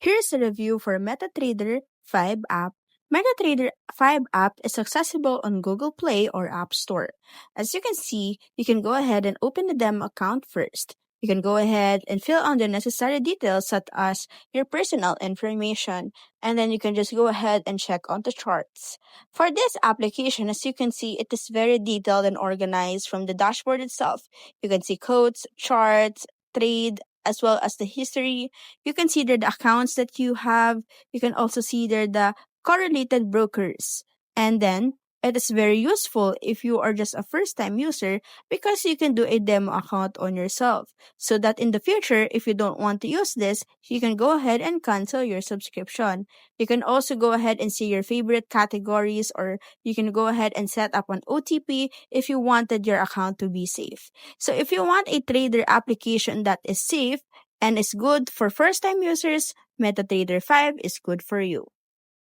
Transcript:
Here's a review for MetaTrader 5 app. MetaTrader 5 app is accessible on Google Play or App Store. As you can see, you can go ahead and open the demo account first. You can go ahead and fill in the necessary details such as your personal information, and then you can just go ahead and check on the charts. For this application, as you can see, it is very detailed and organized from the dashboard itself. You can see codes, charts, trade, as well as the history. You can see there the accounts that you have. You can also see there the correlated brokers. And then it is very useful if you are just a first time user because you can do a demo account on yourself. So that in the future, if you don't want to use this, you can go ahead and cancel your subscription. You can also go ahead and see your favorite categories, or you can go ahead and set up an OTP if you wanted your account to be safe. So if you want a trader application that is safe and is good for first time users, MetaTrader 5 is good for you.